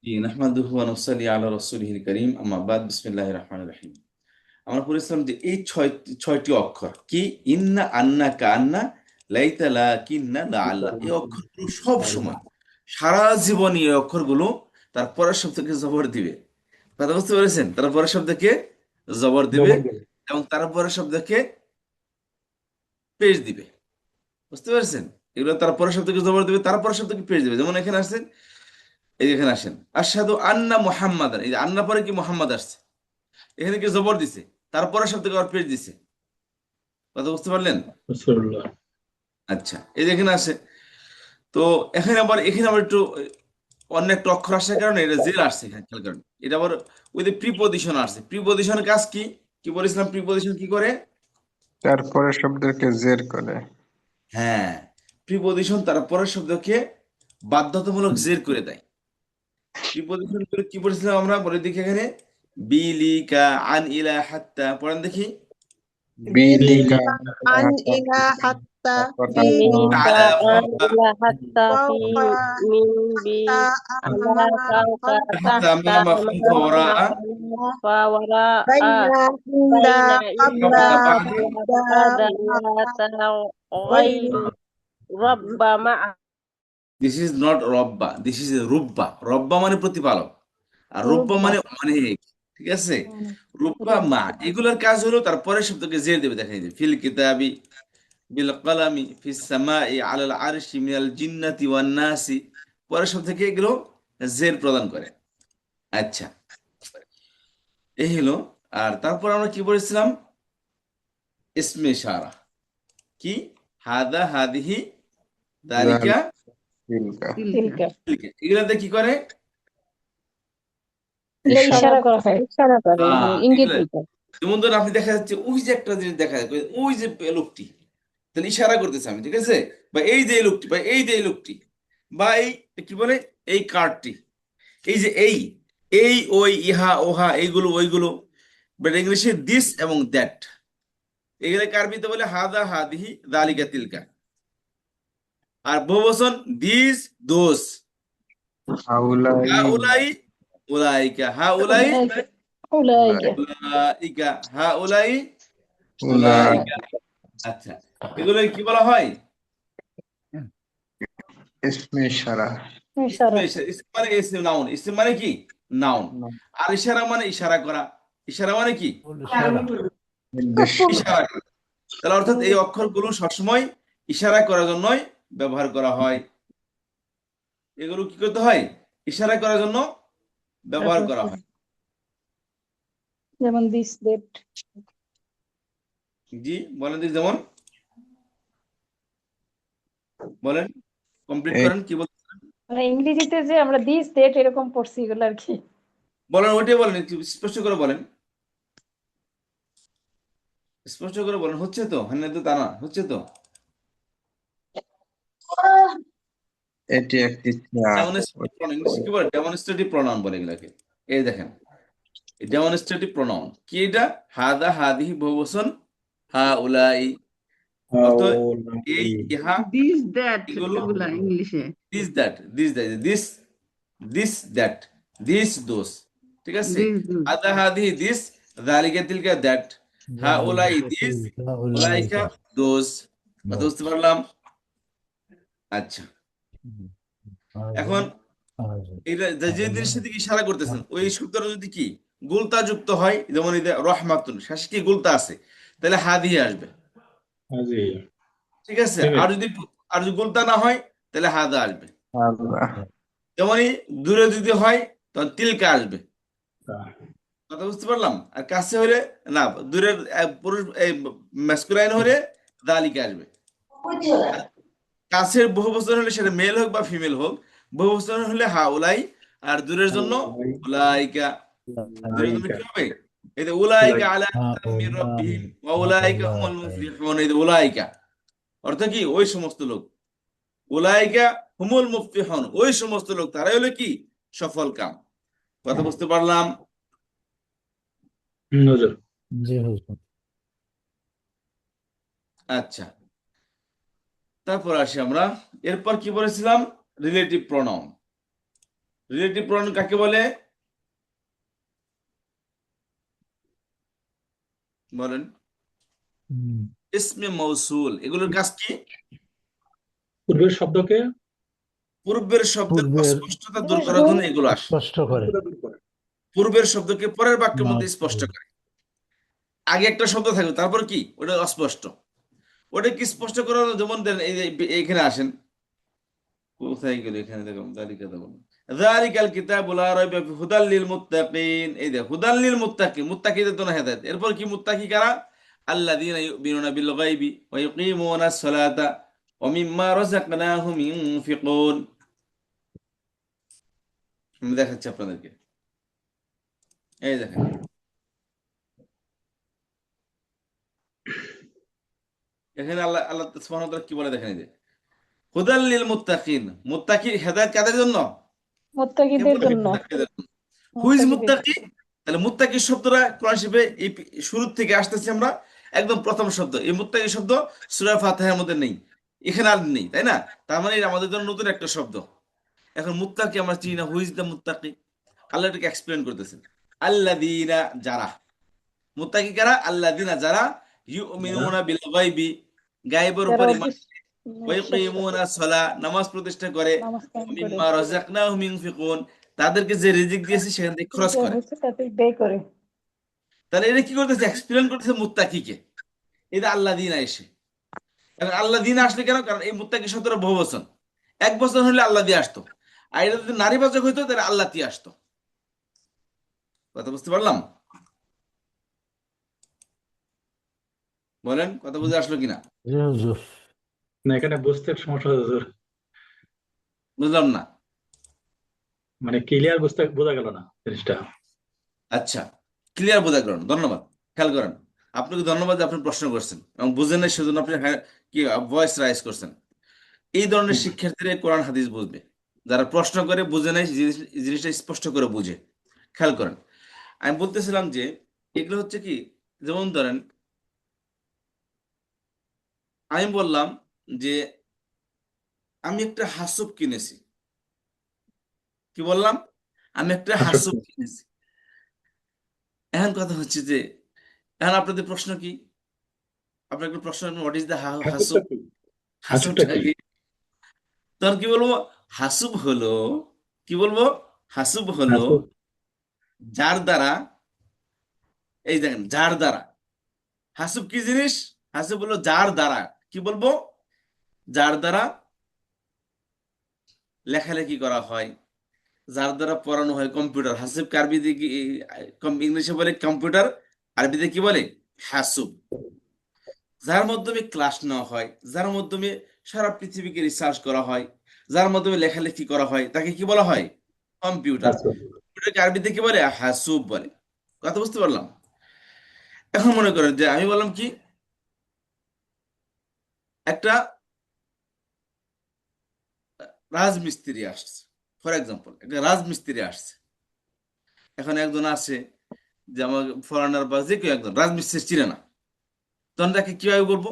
জি নাহমাদুহু ওয়া নুসাল্লি আলা রাসূলিহিল কারীম আম্মা বাদ বিসমিল্লাহির রহমানির রহিম। আমরা পড়েছিলাম যে এই ছয়টি অক্ষর কি ইন্না আন্না কান্না লাইতা লা কিন্না লা আল্লাহ, এই অক্ষরগুলো সব সময় সারা জীবন এই অক্ষরগুলো তার পরের শব্দকে জবর দিবে। কথা বুঝতে পেরেছেন? তার পরের শব্দকে জবর দিবে এবং তার পরের শব্দকে পেশ দিবে। বুঝতে পেরেছেন? এগুলো তার পরের শব্দকে জবর দিবে, তার পরের শব্দকে পেশ দিবে। যেমন এখানে আসছেন, এই যে এখানে আসেন আশহাদু আন্না মুহাম্মাদান, এই যে আন্না পরে কি মুহাম্মাদ আসছে, এখানে কি জবর দিছে, তারপরে শব্দকে আবার পেশ দিছে। কথা বুঝতে পারলেন? রাসূলুল্লাহ। আচ্ছা, এই যে এখানে আসে, তো এখানে আবার একটু অন্য একটা অক্ষর আসার কারণে এটা জের আসছে এখানে, খেয়াল করেন। এটা আবার ওই যে প্রিপজিশন আসছে। প্রিপজিশনের কাজ কি, কি বলেছিলাম প্রিপজিশন কি করে? তারপরে শব্দকে জের করে। হ্যাঁ, প্রিপজিশন তারপরের শব্দকে বাধ্যতামূলক জের করে দেয়। প্রিপজিশন করে কি বলেছিলাম আমরা, বলে দেখি এখানে বিলিকা আন ইলা হাত্তা, পড়েন দেখি। বিলিকা بِلِكَ عَنْ إِلَى حَتَّى فِي بِلِكَ على أن فوق إلى حتى في فوق من بي حتى على أمام فوق خلف تحت تحت أمام خلف أمام وراء خلف وراء بين عند بين قبل إلا قبل بعد. قبل بعد بعد لا غير تغير رب مع দিস ইজ নট রব্বা, দিস ইজ রুব্বা। রব্বা মানে প্রতিপালক, আর রুব্বা رب মানে অনেক। ঠিক আছে, রুব্বা رب মা, এগুলোর কাজ হলো তারপরে শব্দকে জের দেবে। দেখা যায় ফিল কিতাবি বিল কলামি ফিস সামাই আলাল আরশি মিনাল জিন্নাতি ওয়ান নাসি, পরের শব্দ থেকে এগুলো জের প্রদান করে। আচ্ছা, এই হলো। আর তারপর আমরা কি বলেছিলাম, ইসমে ইশারা কি, হাদা হাদিহি দালিকা তিলকা تلك এগুলাতে কি করে? এটা ইশারা। ইশারা করা হয়, ইশারা করে, হ্যাঁ, ইঙ্গিত এগুলা দিতে। যেমন ধরুন আপনি দেখা যাচ্ছে ওই যে একটা জিনিস দেখা যায়, ওই যে লোকটি, তাহলে ইশারা করতেছে আমি, ঠিক আছে, বা এই যে এই লোকটি, বা এই যে এই লোকটি, বা এই কি বলে এই কার্ডটি, এই যে এই এই ওই ইহা ওহা এইগুলো ওইগুলো। বাট ইংলিশে দিস এবং দ্যাট, এগুলোকে আরবিতে বলে হাদা হাদিহি দালিকা তিলকা। আর বহুবচন দিস দোস, হাউলাই হা উলাই উলাইকা, হা উলাই أولئك উলাইকা, হা উলাই উলা উলাইকা। আচ্ছা, এগুলো কি বলা হয়? ইসমে ইশারা। ইশারা। ইসম মানে ইসম নাউন, ইসম মানে কি নাউন। আর ইশারা মানে ইশারা করা, ইশারা মানে কি নির্দেশ। ইশারা করা। তাহলে অর্থাৎ এই অক্ষরগুলো সবসময় ইশারা করার জন্যই ব্যবহার করা হয়। এগুলো কি করতে হয়? ইশারা করার জন্য ব্যবহার করা হয়। যেমন দিস দ্যাট। জি বলেন দিদি, যেমন বলেন, কমপ্লিট এই করেন কি বলতে, মানে ইংরেজিতে যে আমরা দিস দ্যাট এরকম পড়ছি এগুলো আর কি। বলেন ওইটাই বলেন, একটু স্পষ্ট করে বলেন, স্পষ্ট করে বলেন। হচ্ছে তো, হ্যাঁ তো তা না, হচ্ছে তো। এটি একটি চা। ডেমনস্ট্রেটিভ প্রনাউন, ইংলিশে কি বলে? ডেমনস্ট্রেটিভ প্রনাউন বলে এগুলাকে। এই দেখেন, ডেমনস্ট্রেটিভ প্রনাউন কি এটা, হাদা হাদিহি বহুবচন, হা উলাই, অত এই ইহা দিস দ্যাট এগুলো, এগুলা ইংলিশে this that, this that, this this that, this দোস। ঠিক আছে, দিস হাদা হাদিহি দিস, যালিকা তিলকা দ্যাট, হা উলাই দিস, উলাইকা দোস। কথা বুঝতে পারলাম? আচ্ছা, এখন এটা যে জিনিসের দিকে ইশারা করতেছেন ওই সূত্রটা যদি কি গুলতা যুক্ত হয়, যেমন এই যে রহমাতুন শেষে কি গুলতা আছে, তাহলে হা দিয়ে আসবে। ঠিক আছে, আর যদি গুলতা না হয় তাহলে হাদা আসবে। আল্লাহ। যেমনই দূরে যদি হয় তখন তিলকা আসবে। কথা বুঝতে পারলাম? আর কাছে হলে না, দূরের পুরুষ এই ম্যাসকুলাইন হলে দালিকা আসবে। আর কাছের বহুবচন হলে সেটা মেল হোক বা ফিমেল হোক, বহুবচন হলে হা উলাই, আর দূরের জন্য উলাইকা। দূরের জন্য কি হবে? এই যে উলাইকা আলা কিতাবিম মির রাব্বিহিম ওয়া উলাইকা হুমুল মুফলিহুন, এই যে উলাইকা অর্থ কি ওই সমস্ত লোক, উলাইকা হুমুল মুফলিহুন ওই সমস্ত লোক, তারাই হলো কি সফল কাম। কথা বুঝতে পারলাম? আচ্ছা, তারপর আসি আমরা, এরপর কি বলেছিলাম, রিলেটিভ প্রনাউন। রিলেটিভ প্রোনাউন কাকে বলে? বলেন। ইসমে মৌসুল, এগুলোর কাজ কি? পূর্বের শব্দকে পূর্বের শব্দের পূর্বের অস্পষ্টতা দূর করার জন্য এগুলো আসে। স্পষ্ট করে। পূর্বের শব্দকে পরের বাক্যের মধ্যে স্পষ্ট মাসুল। করে। আগে একটা শব্দ থাকবে, তারপর কি ওটা অস্পষ্ট, ওটা কি স্পষ্ট করার, যেমন দেন এই যে এখানে আসেন, কোথায় গেল, এখানে দেখুন যালিকা দেখুন, যালিকাল কিতাবু লা রাইবা ফিহি হুদাল লিল মুত্তাকিন, এই যে হুদাল লিল মুত্তাকিন, মুত্তাকিদের জন্য হেদায়েত। এরপর কি মুত্তাকি কারা? আল্লাযীনা ইউমিনুনা বিল গায়বি ওয়া ইউকিমুনাস সালাতা ওয়া মিম্মা রাযাকনাহুম ইউনফিকুন। আমি দেখাচ্ছি আপনাদেরকে, এই দেখেন, এখানে আল্লাহ আল্লাহ সুবহানাহু ওয়া তাআলা কি বলে দেখেন, এই যে হুদাল লিল মুত্তাকিন, মুত্তাকি হেদায়েত কাদের জন্য? মুত্তাকিদের জন্য। হুইজ মুত্তাকিদের। মুত্তাকি? তাহলে মুত্তাকি শব্দটা কোরআন শরীফে এই শুরু থেকে আসতেছি আমরা, একদম প্রথম শব্দ। এই মুত্তাকি শব্দ সূরা ফাতিহার মধ্যে নেই, এখানে আর নেই, তাই না? তার মানে এটা আমাদের জন্য নতুন একটা শব্দ। এখন মুত্তাকি আমরা চিনি না, হুইজ দ্য মুত্তাকি? আল্লাহ এটাকে এক্সপ্লেন করতেছেন। আল্লাযীনা, যারা। মুত্তাকি কারা? আল্লাযীনা, যারা ইউমিনুনা বিল গায়বি, গায়বের যারা উপর ঈমান, ওয়া বিশ্বাস করে, ইউকিমুনাস সালাহ, নামাজ প্রতিষ্ঠা করে, নামাজ কায়েম ওয়া করে, মিম্মা রাযাকনাহুম ইউনফিকুন, তাদেরকে যে রিজিক দিয়েছি সেখান থেকে খরচ দেওয়া করে। হয়েছে তাতে ব্যয় করে। তাহলে এটা কি করতেছে? এক্সপ্লেন করতেছে মুত্তাকিকে। এটা আল্লাযীনা এসে, কারণ আল্লাযীনা আসলে কেন? কারণ এই মুত্তাকি শব্দটা বহু বচন, এক বচন হলে আল্লাহ দিয়ে আসতো, আর এটা যদি নারীবাচক হইতো তাহলে আল্লাহ দিয়ে আসতো। কথা বুঝতে পারলাম? বলেন, কথা বুঝে আসলো কিনা? জি হুজুর। না, এখানে বুঝতে একটু সমস্যা হচ্ছে হুজুর। বুঝলাম না। মানে ক্লিয়ার বোঝা গেল না জিনিসটা। আচ্ছা, ক্লিয়ার বোঝা গেল না, ধন্যবাদ। খেয়াল করেন, আপনাকে ধন্যবাদ যে আপনি প্রশ্ন করছেন এবং বুঝেন নাই সেজন্য আপনি কি ভয়েস রাইজ করছেন। এই ধরনের শিক্ষার্থীরা কোরআন হাদিস বুঝবে, যারা প্রশ্ন করে বুঝে নাই, জিনিসটা স্পষ্ট করে বুঝে। খেয়াল করেন, আমি বলতেছিলাম যে এগুলো হচ্ছে কি, যেমন ধরেন আমি বললাম যে আমি একটা হাসুব কিনেছি। কি বললাম? আমি একটা হাসুব কিনেছি। এখন কথা হচ্ছে যে, এখন আপনাদের প্রশ্ন কি? আপনার একটা প্রশ্ন, হোয়াট ইজ দ্য হাসুবটা হাসুব? কি? হাসুবটা হাসুবটা কি? কি? তখন কি বলবো? হাসুব হলো, কি বলবো? হাসুব হলো হাসুব যার দ্বারা, এই দেখেন, যার দ্বারা। হাসুব কি জিনিস? হাসুব হলো যার দ্বারা, কি বলবো? যার দ্বারা লেখালেখি করা হয়, যার দ্বারা পড়ানো হয়। কম্পিউটার। হাসিব আরবিতে কি, ইংলিশে বলে কম্পিউটার, আরবিতে কি বলে? হাসুব। যার মাধ্যমে ক্লাস নেওয়া হয়, যার মাধ্যমে সারা পৃথিবীকে রিসার্চ করা হয়, যার মাধ্যমে লেখালেখি করা হয়, তাকে কি বলা হয়? কম্পিউটার। হাসুব। কম্পিউটারকে আরবিতে কি বলে? হাসুব বলে। কথা বুঝতে পারলাম? এখন মনে করেন যে আমি বললাম কি, একটা রাজমিস্ত্রি আসছে, ফর এক্সাম্পল একটা রাজমিস্ত্রি আসছে। এখন একজন আসে, যে আমার ফরেনার বা যে কেউ একজন রাজমিস্ত্রি চিনে না, তখন তাকে কিভাবে বলবো?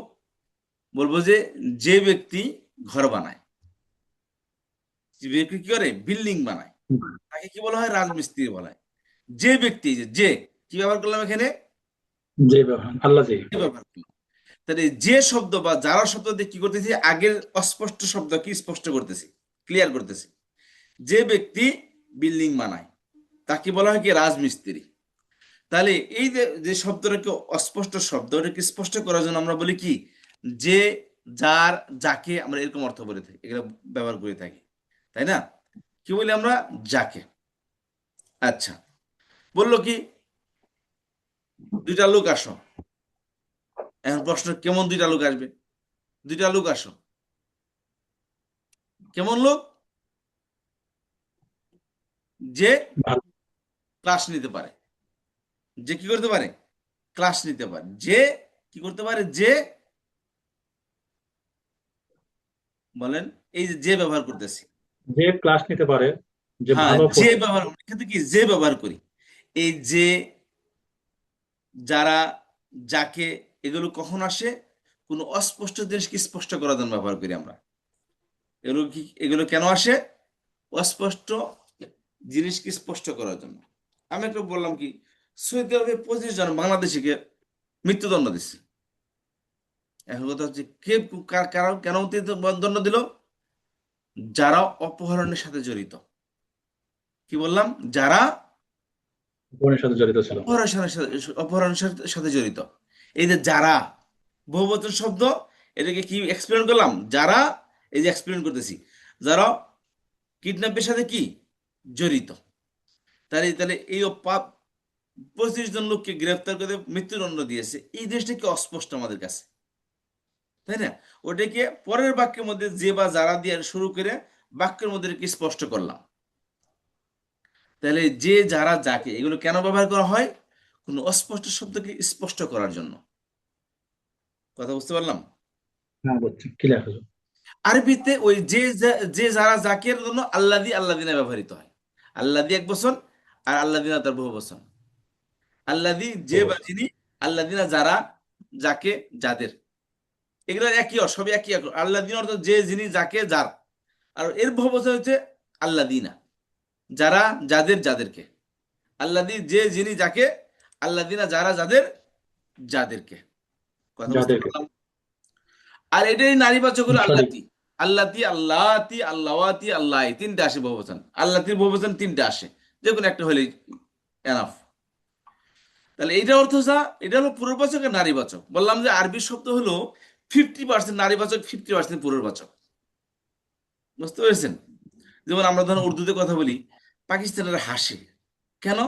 বলবো যে যে ব্যক্তি ঘর বানায়, যে ব্যক্তি কি করে, বিল্ডিং বানায়, তাকে কি বলা হয়? রাজমিস্ত্রি বলা হয়। যে ব্যক্তি, যে কি ব্যবহার করলাম এখানে? যে ব্যবহার আল্লাহ যে। যে ব্যবহার করলাম। তাহলে যে শব্দ বা যারা শব্দ দিয়ে কি করতেছি? আগের অস্পষ্ট শব্দ কি স্পষ্ট করতেছি, ক্লিয়ার করতেছি। যে ব্যক্তি বিল্ডিং বানায় তাকে বলা হয় কি? রাজমিস্ত্রি। তাহলে এই যে যে শব্দটাকে অস্পষ্ট শব্দ, ওটাকে স্পষ্ট করার জন্য আমরা বলি কি? যে, যার, যাকে, আমরা এরকম অর্থ বলে থাকি, এগুলো ব্যবহার করে থাকি, তাই না? কি বলি আমরা? যাকে। আচ্ছা, বললো কি, দুইটা লোক আসো। এখন প্রশ্ন, কেমন দুইটা লোক আসবে? দুইটা লোক আসো, কেমন লোক? যে ভালো। ক্লাস নিতে পারে। যে কি করতে পারে? ক্লাস নিতে পারে। যে কি করতে পারে? যে, বলেন, এই যে ব্যবহার করতেছি। যে ক্লাস নিতে পারে, যে হ্যাঁ, ভালো যে পড়ে। ব্যবহার, এখান থেকে যে ব্যবহার করি। এই যে, যারা, যাকে, এগুলো কখন আসে? কোনো অস্পষ্ট জিনিসকে স্পষ্ট করার জন্য ব্যবহার করি আমরা। এগুলো কি, এগুলো কেন আসে? অস্পষ্ট জিনিসকে স্পষ্ট করার জন্য। আমি একটু বললাম কি, সৌদি আরবে 25 জন বাংলাদেশিকে মৃত্যুদণ্ড দিচ্ছে। এখন কথা হচ্ছে কে কেন দণ্ড দিল? যারা অপহরণের সাথে জড়িত। কি বললাম? যারা বোনের সাথে জড়িত ছিল। অপহরণের সাথে জড়িত। এই যে যারা, বহুবচন শব্দ, এটাকে কি এক্সপ্লেন করলাম? যারা, এই যে এক্সপ্লেন করতেছি, যারা কিডন্যাপের সাথে কি জড়িত। তাহলে তাহলে এই 25 জন লোককে গ্রেফতার করে মৃত্যুদণ্ড দিয়েছে। এই জিনিসটা কি অস্পষ্ট আমাদের কাছে, তাই না? ওটাকে পরের বাক্যের মধ্যে যে বা যারা দিয়ে শুরু করে বাক্যের মধ্যে কি স্পষ্ট করলাম। তাহলে যে যারা যাকে, এগুলো কেন ব্যবহার করা হয়? কোন অস্পষ্ট শব্দকে স্পষ্ট করার জন্য। কথা বুঝতে পারলাম? হ্যাঁ, বুঝছি, ক্লিয়ার হলো। আরবিতে ওই যে যারা যাকে এর জন্য আল্লাদি আল্লাদিনা ব্যবহৃত হয়। আল্লাদি এক বচন আর আল্লাদিনা তার বহু বচন। আল্লাদি যে বা যিনি, আল্লাদিনা যারা, যাকে, যাদের, এগুলো একই অর্থ, সবই একই অর্থ। আল্লাদিনা অর্থ যে, যিনি, যাকে, যার। আর এর বহু বচন হচ্ছে আল্লাদিনা, যারা, যাদের, যাদেরকে। আল্লাদি যে, যিনি, যাকে, আল্লাদিনা যারা, যাদের, যাদেরকে। কথা বুঝতে যাদেরকে। পারলাম? আর এটাই নারীবাচক হলো সঠিক। আল্লাতি। আল্লাতি, আল্লাতি, আল্লাওয়াতি, আল্লাহ, তিনটা আসে বহুবচন। আল্লাতির বহুবচন তিনটা আসে, যে কোনো একটা হলেই এনাফ। তাহলে এইটা অর্থ যা, এটা হলো পুরুষবাচক আর নারীবাচক। বললাম যে আরবি শব্দ হলো 50% নারীবাচক, 50% পুরুষবাচক। বুঝতে পেরেছেন? যেমন আমরা ধরুন উর্দুতে কথা বলি, পাকিস্তানের হাসে কেন?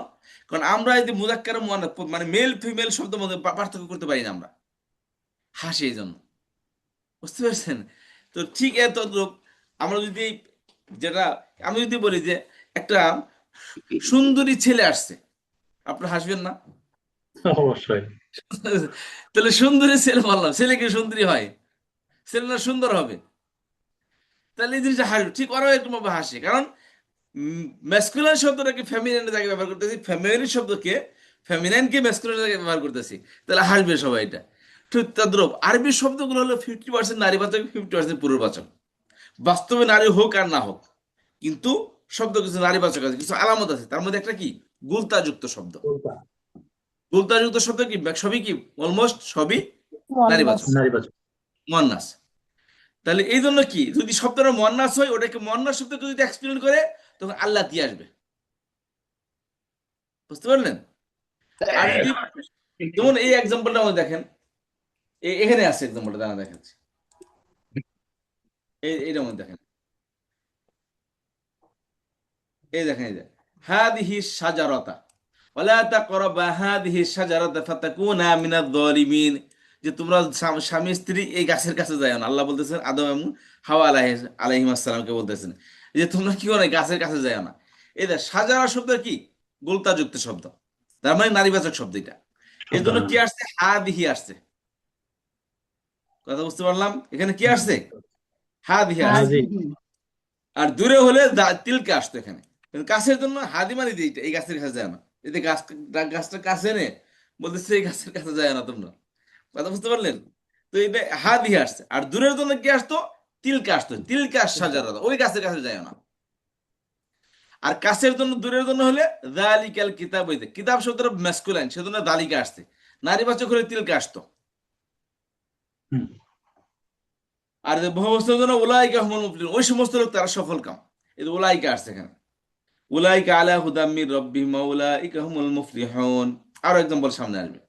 কারণ আমরা এই যে মুজাক্কার ও মুয়ান্নাথ, মানে মেল ফিমেল শব্দের মধ্যে পার্থক্য করতে পারি না আমরা, হাসি এই জন্য। বুঝতে পারছেন? তো ঠিক এত আমরা যদি যেটা, আমি যদি বলি যে একটা সুন্দরী ছেলে আসছে, আপনার হাসবেন না? অবশ্যই। তাহলে সুন্দরী ছেলে বললাম, ছেলে কি সুন্দরী হয়? ছেলে না সুন্দর হবে? তাহলে এই জিনিসটা হাসবে, ঠিক ওরাও একটু ভাবে হাসে। কারণ ম্যাসকুলাইন শব্দটাকে ফেমিনাইনের জায়গায় ব্যবহার করতেছি, ফেমিনাইন শব্দকে, ফেমিনাইনকে ম্যাসকুলাইনের জায়গায় ব্যবহার করতেছি, তাহলে হাসবে সবাই। এটা ঠিক তদ্রূপ আরবি শব্দগুলো হলো 50% নারীবাচক, 50% পুরুষবাচক। বাস্তবে নারী হোক আর না হোক, কিন্তু শব্দ কিছু নারীবাচক আছে, কিছু আলামত আছে। তার মধ্যে একটা কি, গুলতাযুক্ত শব্দ। গুলতাযুক্ত শব্দ কি সবই কি, অলমোস্ট সবই নারীবাচক, নারীবাচক। মুয়ান্নাস। তাহলে এই জন্য কি, যদি শব্দটা মুয়ান্নাস হয়, ওটাকে মুয়ান্নাস শব্দকে যদি এক্সপ্লেন করে, তখন আল্লাতি আসবে। বুঝতে পারলেন? আর যদি, যেমন এই এক্সাম্পলটা আমাদের দেখেন, এখানে আছে এক্সাম্পলটা, দাঁড়া দেখাচ্ছি। এইটার মধ্যে দেখেন, এই দেখেন, এই যে হাদিহি শাজারাতা ওয়ালা তাকরাবা হাদিহি শাজারাতা ফাতাকুনা মিনাজ জালিমিন। যে তোমরা স্বামী স্ত্রী এই গাছের কাছে যাও না। আল্লাহ বলতেছেন আদম এবং হাওয়া আলাইহিস সালামকে বলতেছেন যে তোমরা কি করো, গাছের কাছে যাও না। এই যে শাজারা শব্দ কি, গোলতাযুক্ত শব্দ, তার মানে নারীবাচক শব্দ এটা। এই জন্য কি আসছে, হাদিহি আসছে। কথা বুঝতে পারলাম? এখানে কি আসছে, হাদিহি আসছে। আর দূরে হলে তিলকে আসতো এখানে। কিন্তু কাছের জন্য হাদি মানে দিয়ে এই গাছের কাছে যায় না। এতে গাছটা কাছে নে বলতেছে এই গাছের কাছে যায় না তোমরা। কথা বুঝতে পারলেন? তো এটা হাদি আসছে। আর দূরের জন্য কি আসতো, তিলকে আসতো। তিলকে আস সাজারা, ওই গাছের কাছে যায় না। আর কাছের জন্য, দূরের জন্য হলে দালিকাল কিতাব, হইতে কিতাব শব্দটা ম্যাসকুলাইন, সেজন্য দালিকা আসছে। নারীবাচক হলে তিলকে আসতো। আর যে বহুবচনের জন্য উলাইকা হুমুল মুফলিহুন, ওই সমস্ত লোক তারা সফল কাম। এই যে উলাইকা আসছে এখানে, উলাইকা আলা হুদাম মির রাব্বিহিম ওয়া উলাইকা হুমুল মুফলিহুন। আরো এক্সাম্পল সামনে আসবে।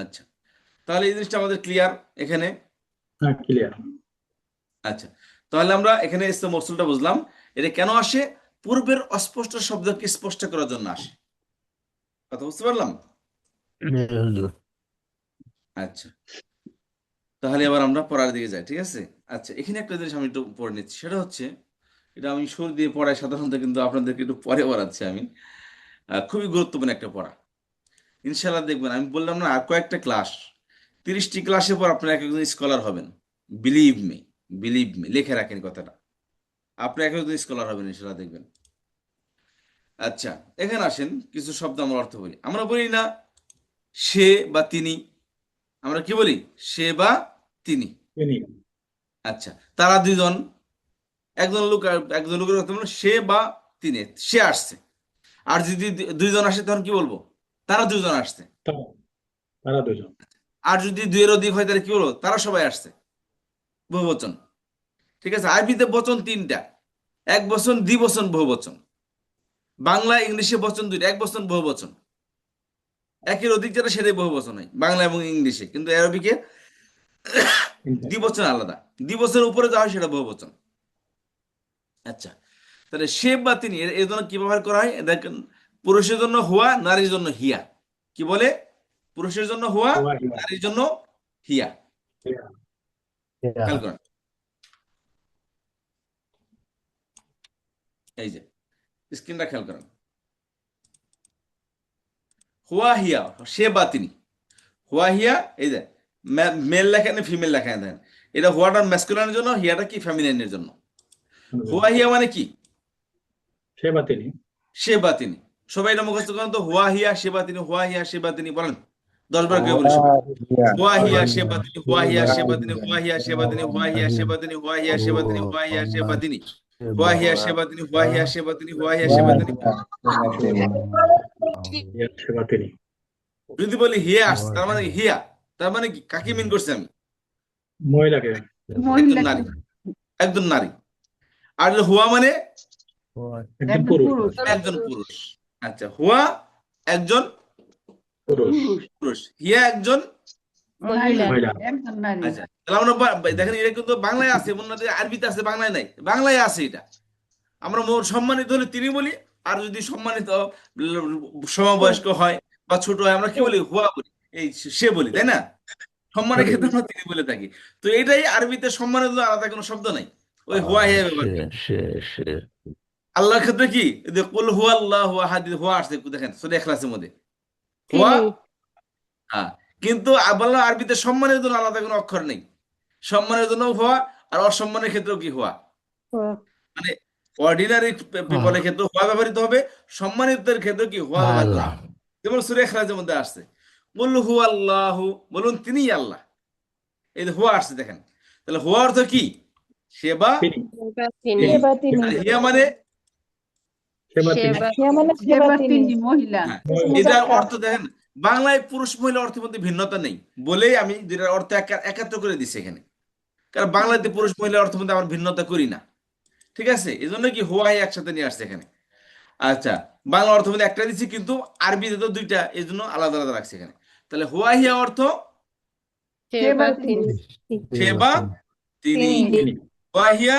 আচ্ছা, তাহলে এই জিনিসটা আমাদের ক্লিয়ার এখানে? হ্যাঁ, ক্লিয়ার। আচ্ছা, তাহলে আমরা এখানে ইসম মৌসুলটা বুঝলাম। এটা কেন আসে? পূর্বের অস্পষ্ট শব্দকে স্পষ্ট করার জন্য আসে। কথা বুঝতে পারলাম? আচ্ছা, তাহলে এবার আমরা পড়ার দিকে যাই, ঠিক আছে? আচ্ছা, এখানে একটা জিনিস আমি একটু পড়ে নিচ্ছি, সেটা হচ্ছে, এটা আমি শুরু দিয়ে পড়াই সাধারণত, কিন্তু আপনাদেরকে একটু পরে পড়াচ্ছি আমি। খুবই গুরুত্বপূর্ণ একটা পড়া, ইনশাল্লাহ দেখবেন। আমি বললাম না, আর কয়েকটা ক্লাস, 30টি ক্লাসের পর আপনারা এক একজন স্কলার হবেন। বিলিভ মি, বিলিভ মি, লিখে রাখেন কথাটা। আপনি এক একজন স্কলার হবেন ইনশাল্লাহ, দেখবেন। আচ্ছা, এখানে আসেন, কিছু শব্দ আমরা অর্থ বলি। আমরা বলি না সে বা তিনি, আমরা কি বলি, সে বা তিনি। আচ্ছা, তারা দুইজন, একজন লোক আর একজন লোকের কথা বলুন, সে বা তিনি, সে আসছে। আর যদি দুইজন আসে তখন কি বলবো? তারা দুজন আসছে। তারা দুজন। আর যদি দুইয়ের অধিক হয় তাহলে কি বলবো? তারা সবাই আসছে, বহুবচন। ঠিক আছে, আরবিতে বচন তিনটা, এক বচন, দ্বিবচন, বহুবচন। বাংলা ইংলিশে বচন দুইটা, এক বচন, বহুবচন। একের অধিক যেটা সেটাই বহুবচন হয় বাংলা এবং ইংলিশে, কিন্তু আরবিকে দ্বিবচন আলাদা, দ্বিবচনের উপরে যা হয় সেটা বহুবচন। আচ্ছা, তাহলে সে বা তিনি এর জন্য কি ব্যবহার করা হয় দেখেন, পুরুষের জন্য হুয়া, নারীর জন্য হিয়া। কি বলে? পুরুষের জন্য হুয়া, হুয়া হিয়া। নারীর জন্য হিয়া। খেয়াল করেন, এই যে স্ক্রিনটা খেয়াল করেন, হুয়া হিয়া, সে বা তিনি, হুয়া হিয়া। এই যে মেল লেখা নেই, ফিমেল লেখা নেই, এটা হুয়াটা ম্যাসকুলাইনের জন্য, হিয়াটা কি ফেমিনাইনের জন্য। হুয়া হিয়া মানে কি? সে বা তিনি। সে বা তিনি। সবাই এটা মুখস্থ করেন তো, হুয়া হিয়া সে বা তিনি, হুয়া হিয়া সে বা তিনি, বলেন 10 বার করে বলি সবাই। হুয়া হিয়া সে বা তিনি, হুয়া হিয়া সে বা তিনি, হুয়া হিয়া সে বা তিনি, হুয়া হিয়া সে বা তিনি, হুয়া হিয়া সে বা তিনি, হুয়া হিয়া সে বা তিনি, হুয়া হিয়া সে বা তিনি, হুয়া হিয়া সে বা তিনি, হুয়া হিয়া সে বা তিনি। সে বা তিনি। যদি বলি হিয়া আসছে, তার মানে হিয়া, তার মানে কি? কাকে মিন করছি আমি? মহিলাকে। একজন নারী, একজন নারী। আর যদি হুয়া মানে একজন পুরুষ। একজন পুরুষ। আচ্ছা, হুয়া একজন পুরুষ। পুরুষ, হিয়া একজন মহিলা। আচ্ছা, তাহলে আমরা দেখেন এটা কিন্তু বাংলায় আছে, এমন না যে আরবিতে আছে বাংলায় নাই, বাংলায় আছে এটা। আমরা সম্মানিত হলে তিনি বলি, আর যদি সম্মানিত সমবয়স্ক হয় বা ছোট হয় আমরা কি বলি? হুয়া বলি, এই সে বলি, তাই না? সম্মানের ক্ষেত্রে আমরা তিনি বলে থাকি। তো এটাই আরবিতে সম্মানের জন্য আলাদা কোনো শব্দ নাই, ওই হুয়া হিয়া ব্যবহার করি। আল্লাহর ক্ষেত্রে কি? এই যে কুল হুয়াল্লাহু আহাদ, হুয়া আসছে দেখেন সূরা ইখলাসের মধ্যে, হুয়া। হ্যাঁ, কিন্তু বললাম আরবিতে সম্মানের জন্য আলাদা কোনো অক্ষর নেই, সম্মানের জন্য হুয়া, আর অসম্মানের ক্ষেত্রেও কি হুয়া। মানে অর্ডিনারি পিপলের ক্ষেত্রে হুয়া ব্যবহৃত হবে, সম্মানিতদের ক্ষেত্রে কি হুয়া ব্যবহৃত হবে। যেমন সূরা ইখলাসের মধ্যে আসছে, কুল হুয়াল্লাহু, বলুন তিনি আল্লাহ, এই যে হুয়া আসছে দেখেন। তাহলে হুয়া অর্থ কি? সেবা তিনি। তিনি। সে বা তিনি, আর হিয়া মানে সে বা তিনি। হিয়া মানে সে বা তিনি। হ্যাঁ, এটার অর্থ দেখেন, বাংলায় পুরুষ মহিলা অর্থের মধ্যে ভিন্নতা নেই বলেই আমি দুইটার অর্থ একাত্র করে দিচ্ছি এখানে। কারণ বাংলাতে পুরুষ মহিলার অর্থের মধ্যে আমরা ভিন্নতা করি না। ঠিক আছে, এই জন্য কি হুয়াই একসাথে নিয়ে আসছে এখানে। আচ্ছা, বাংলা অর্থ মধ্যে একটা দিচ্ছি, কিন্তু আরবিতে তো দুইটা, এই জন্য আলাদা আলাদা রাখছি এখানে। তাহলে হুয়াহিয়া অর্থ সে বা তিনি, সেবা তিনি, তিনি। হুয়াহিয়া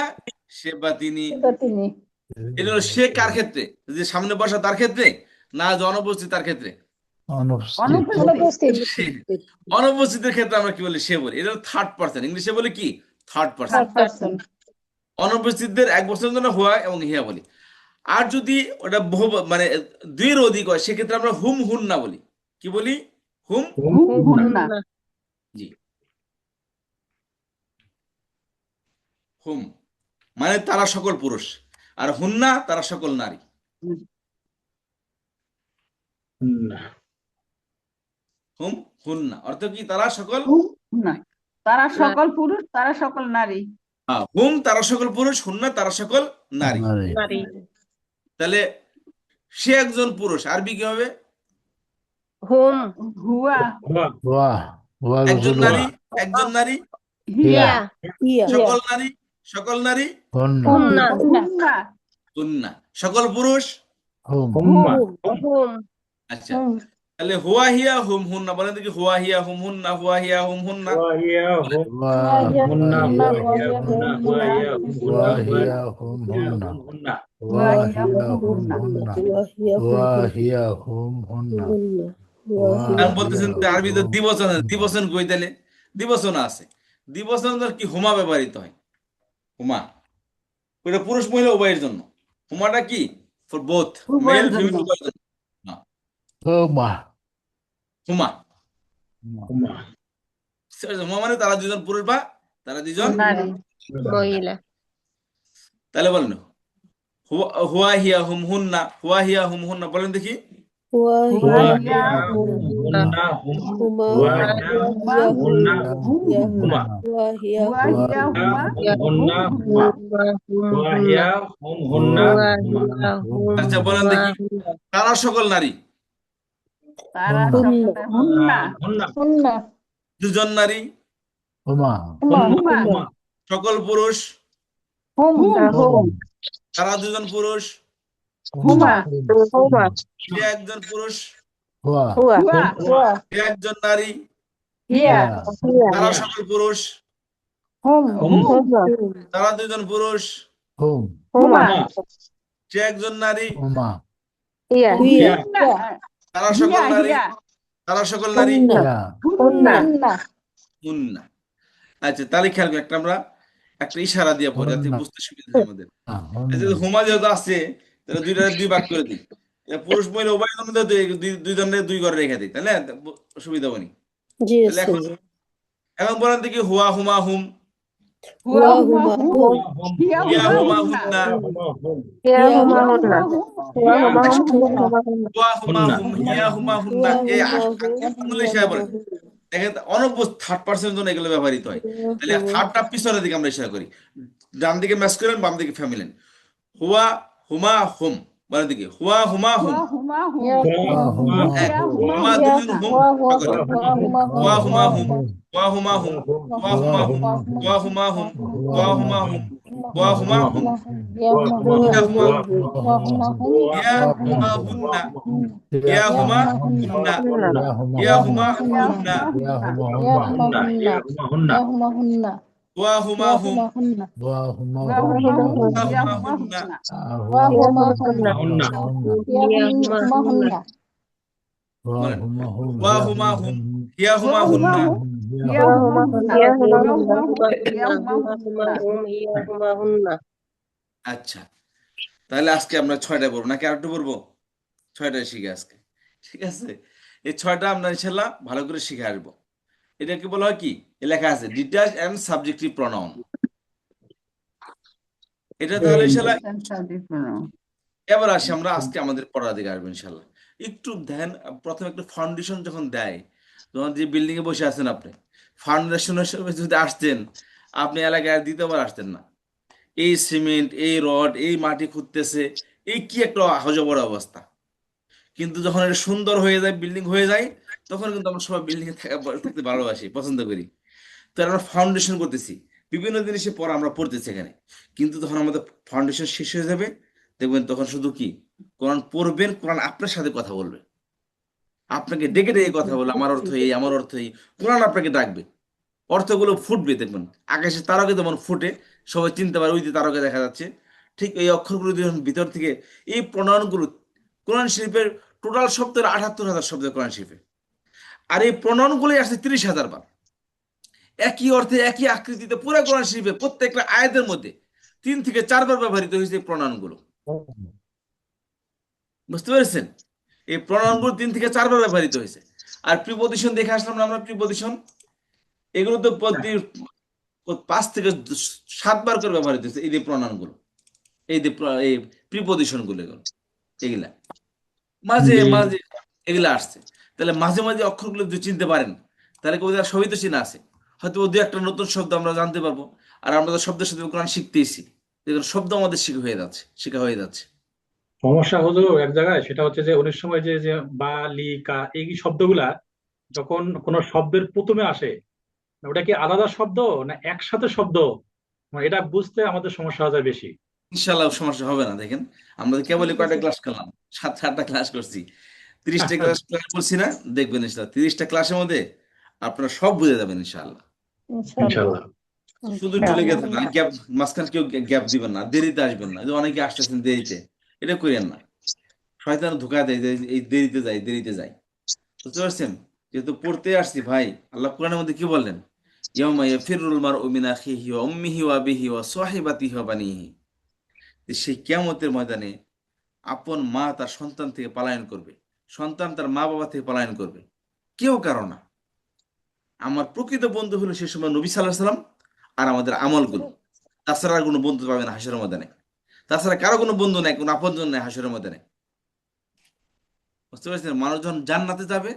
সেবা তিনি। সে বা তিনি। এটা হলো সে কার ক্ষেত্রে? যে সামনে বসা তার ক্ষেত্রে, না যে অনুপস্থিত তার ক্ষেত্রে? অনুপস্থিত। অনুপস্থিতের ক্ষেত্রে আমরা কি বলি? সে বলি। এটা থার্ড পার্সন, ইংলিশে বলি কি? Third person. Third person. অনুপস্থিতদের এক বছরের জন্য হুয়া এবং হিয়া বলি। আর যদি ওটা বহু মানে দুইয়ের অধিক হয় সেক্ষেত্রে আমরা হুম হুন না বলি। কি বলি? হুম। জি, হুম মানে তারা সকল পুরুষ, আর হুন্না তারা সকল নারী। না। হুম হুন্না অর্থ কি? তারা সকল না, তারা সকল পুরুষ, তারা সকল নারী। হুম তারা সকল পুরুষ, হুন্না তারা সকল নারী। তাহলে সে একজন পুরুষ, আরবি কি হবে? হুম হুয়া একজন নারী, একজন নারী, হিয়া সকল নারী, সকল নারী, হুমনা হুন্না হুন্না সকল পুরুষ। হুম্মা। হুম আচ্ছা, তাহলে হুয়া হিয়া হুম হুন্না, বলেন দেখি হুয়া হিয়া হুম হুন্না, হুয়া হিয়া হুম হুন্না। হুয়া হিয়া হুন্না, হুয়া হিয়া হুন্না, হুয়া হিয়া হুন্না, হুয়া হিয়া হুন্না। হুয়া হিয়া হুন্না আমি বলতেছেন যে আরবিতে দ্বিবচন আছে, দ্বিবচন কই তাহলে? দ্বিবচন আছে, দ্বিবচন কি হুমা ব্যবহৃত হয়, হুমা। ওইটা পুরুষ মহিলা উভয়ের জন্য। হুমাটা কি? ফর বোথ, মেল উভয়ের জন্য। ফিমেল উভয়ের জন্য। না, হুমা, হুম্মা। হুমা মানে তারা দুজন পুরুষ বা তারা দুজন। নারী। মহিলা তাহলে বলেন হুয়া হিয়া হুম হুন্না, হুয়া হিয়া হুম হুন্না, বলেন দেখি। وهي وهي هن هما وهي وهي هما هما وهي هما আচ্ছা বলেন দেখি, কারা সকল নারী? তারা هن সকলে হুন্না হুন্না দুজন নারী। هما হুমা সকল পুরুষ। হুম هم তারা দুজন পুরুষ। হুমা هما সে একজন পুরুষ। هو هو হুয়া হুয়া সে একজন নারী। হিয়া هي هي তারা সকল পুরুষ। হুম هما তারা দুজন পুরুষ। هم هما হুমা সে একজন নারী। هما هي هي তারা সকল হিয়া নারী। হিয়া তারা সকল নারী। هن هي হুন্না হুন্না হুন্না। আচ্ছা তাহলে খেয়াল করি, আমরা একটা ইশারা দিয়ে পড়ি যাতে هن বুঝতে সুবিধা হয় আমাদের। আচ্ছা, هن হুমা যেহেতু আছে তাহলে দুই ভাগ করে দিই। পুরুষ মহিলা উভয় জনের মধ্যে দুই জনের দুই ঘরে রেখে দিই, তাহলে সুবিধা হয়নি। জি তাহলে এখন বলেন দেখি, হুয়া হুমা হুম, হুয়া হুমা হুম হিয়া হিয়া হুমা হুমা হুন্না হুন্না, هي هما হিয়া هن হুমা হুম هو হিয়া هما হুমা هم হুন্না هما هن হুয়া হুমা হুম, হিয়া হুমা হুন্না। এই আঙ্গুলের ইশারা বলেন। দেখেন অনেক থার্ড পার্সনের জন্য এগুলো ব্যবহৃত হয়। তাহলে থার্ডটা পিছনের দিকে আমরা ইশারা করি, ডান দিকে ম্যাসকুলিন, বাম দিকে ফেমিনিন। হুয়া হুমা হুম, বলেন দেখি, হুয়া হুমা হুম। হুয়া হুমা হুম হিয়া هما এক, হিয়া হুমা হুমা হিয়া দুজন হুম হুয়া হুয়া সকলে। হুয়া হুমা হুম হুয়া হুমা হুম, هم হুয়া হুমা হুম, হুয়া হুমা হুম, হুয়া হুমা হুম, هو হুয়া هما হুমা هم হুম, হুয়া হুমা হুম, হিয়া হুমা হুম হিয়া হুমা হুয়া হুমা হুম হিয়া হুয়া হুমা হুমা হুম হুন্না, هي হিয়া হিয়া হুমা হুমা হুন্না হুন্না, يا هما হিয়া هم হুমা হিয়া হুন্না, হুমা يا হুন্না هما হিয়া هم হুমা হুন্না হিয়া হুমা হুন্না হুয়া হুমা হিয়া হুম, হুমা হুন্না وا هما হুয়া هم হুমা হুম হুয়া হিয়া হুমা হুমা হুন্না, হুন্না হুয়া هو হুমা হুন্না هما হিয়া হুমা হুন্না وا বলেন, هما هم হুয়া يا হুমা هما হুম, هم হিয়া হুয়া হুমা হুমা হুন্না। হুম يا হিয়া হুমা هما হুন্না هي هما হুয়া هن হুমা হুম هما হিয়া هن হুমা هما هما হুন্না هم هي هما هن আচ্ছা, তাহলে আজকে আমরা 6টায় পড়বো নাকি আরেকটু পড়বো? 6টায় শিখে আজকে, ঠিক আছে? এই 6টা আমরা ইনশাল্লাহ ভালো করে শিখে আসবো। এটাকে বলা হয় কি, এ লেখা আছে ডিটাচ এন্ড সাবজেক্টিভ প্রনাউন। এটা তাহলে ইনশাল্লাহ। এবার আসি আমরা আজকে আমাদের পড়ার দিকে আসবো ইনশাল্লাহ। একটু ধ্যান, প্রথমে একটু ফাউন্ডেশন যখন দেয়, যখন যে বিল্ডিং এ বসে আছেন আপনি, ফাউন্ডেশনের সময় যদি আসতেন, আপনি এলাকায় আর দ্বিতীয়বার আসতেন না। এই সিমেন্ট, এই রড, এই মাটি খুঁড়তেছে, এই কি একটা হজবর অবস্থা। কিন্তু যখন এটা সুন্দর হয়ে যায়, বিল্ডিং হয়ে যায়, তখন কিন্তু আমরা সবাই বিল্ডিং এ থাকতে ভালোবাসি, পছন্দ করি। তো আমরা ফাউন্ডেশন করতেছি, বিভিন্ন জিনিসের পর আমরা পড়তেছি এখানে। কিন্তু তখন আমাদের ফাউন্ডেশন শেষ হয়ে যাবে, দেখবেন তখন শুধু কি, কোরআন পড়বেন, কোরআন আপনার সাথে কথা বলবে, আপনাকে ডেকে ডেকে কথা বলবে, আমার অর্থ এই, আমার অর্থ এই। কোরআন আপনাকে ডাকবে, অর্থগুলো ফুটবে, দেখবেন আকাশে তারকা যেমন ফুটে, সবাই চিনতে পারে ওই যে তারকা দেখা যাচ্ছে। ঠিক এই অক্ষরগুলো যখন ভিতর থেকে, এই প্রণয়নগুলো, কোরআন শরীফের টোটাল শব্দ 78,000 শব্দ কোরআন শরীফে। আর এই প্রণয়নগুলোই আসছে 30,000 বার, একই অর্থে একই আকৃতিতে পুরো কোরআন শরীফে প্রত্যেকটা আয়াতের মধ্যে 3 থেকে 4 বার ব্যবহৃত হয়েছে এই প্রণয়নগুলো। বুঝতে পেরেছেন? এই প্রণয়নগুলো 3 থেকে 4 বার ব্যবহৃত হয়েছে। আর প্রিপজিশন দেখে আসলাম না আমরা, প্রিপজিশন এগুলো তো প্রতি 5 থেকে 7 বার করে ব্যবহৃত হয়েছে এই যে প্রণয়নগুলো, এই যে এই প্রিপজিশন গুলো, এগুলো এগুলা মাঝে মাঝে এগুলা আসছে। তাহলে মাঝে মাঝে অক্ষরগুলো যদি চিনতে পারেন, তাহলে কবিতা সবই তো চিনা আছে। হয়তো দু একটা নতুন শব্দ আমরা জানতে পারবো। আর আমরা তো শব্দের সাথে কোরআন শিখতেইছি, এগুলো শব্দ আমাদের শেখা হয়ে যাচ্ছে। সমস্যা হলো এক জায়গায়, সেটা হচ্ছে যে অনেক সময় যে যে বা লি কা এই শব্দগুলা যখন কোনো শব্দের প্রথমে আসে, ওটা কি আলাদা শব্দ না একসাথে শব্দ, মানে এটা বুঝতে আমাদের সমস্যা হয়ে যায় বেশি। ইনশাল্লাহ সমস্যা হবে না। দেখেন আমরা তো কেবলই কয়টা ক্লাস করলাম, 7-8টা ক্লাস করছি, 30টা ক্লাস করছি না? দেখবেন ইনশাল্লাহ 30টা ক্লাসের মধ্যে আপনারা সব বুঝে যাবেন ইনশাল্লাহ। ইনশাআল্লাহ ইনশাল্লাহ। শুধু একটু লেগে থাকবেন, আর গ্যাপ মাঝখানে কেউ গ্যাপ দিবেন না, দেরিতে আসবেন না, যে অনেকে আসতেছেন দেরিতে, এটা করেন না। শয়তান ধোঁকা দেয় যে এই দেরিতে যায়, দেরিতে যায়। বুঝতে পারছেন? যেহেতু পড়তে আসছি ভাই, আল্লাহ কোরআনের মধ্যে কি বললেন? ইয়াউমা ইয়াফিরুল মারউ মিন আখিহি ওয়া উম্মিহি ওয়া আবিহি ওয়া সাহিবাতিহি ওয়া বানিহি। যে সেই কিয়ামতের ময়দানে আপন মা তার সন্তান থেকে পলায়ন করবে, সন্তান তার মা বাবা থেকে পলায়ন করবে, কেউ কারো না। আমার প্রকৃত বন্ধু হলো সে সময় নবী সাল্লাল্লাহু আলাইহি সাল্লাম আর আমাদের আমলগুলো। তাছাড়া আর কোনো বন্ধু পাবে না হাসরের ময়দানে। তাছাড়া কারো কোনো বন্ধু নাই, কোনো আপনজন নাই হাসরের ময়দানে। বুঝতে পারছেন? মানুষ যখন জান্নাতে যাবে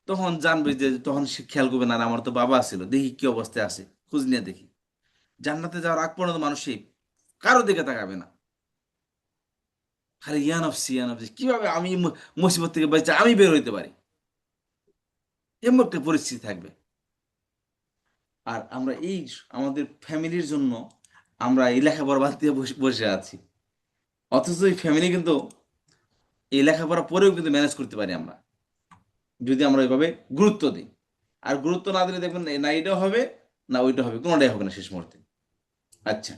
তখন জানবে যে, তখন সে খেয়াল করবে না, না, আমার তো বাবা ছিল, দেখি কি অবস্থায় আছে, খোঁজ নিয়ে দেখি। জান্নাতে যাওয়ার আগ পর্যন্ত মানুষ সেই কারো দিকে তাকাবে না, খালি ইয়া নফসি ইয়া নফসি, কিভাবে আমি মুসিবত থেকে বাঁচতে আমি বের হইতে পারি, এমন একটা পরিস্থিতি থাকবে। আর আমরা এই আমাদের ফ্যামিলির জন্য আমরা এই লেখাপড়া বাদ দিয়ে বসে বসে আছি, অথচ এই ফ্যামিলি কিন্তু এই লেখাপড়া পরেও কিন্তু ম্যানেজ করতে পারি আমরা, যদি আমরা এইভাবে গুরুত্ব দিই। আর গুরুত্ব না দিলে দেখবেন না এটা হবে না ওইটা হবে, কোনোটাই হবে না শেষ মুহূর্তে। আচ্ছা,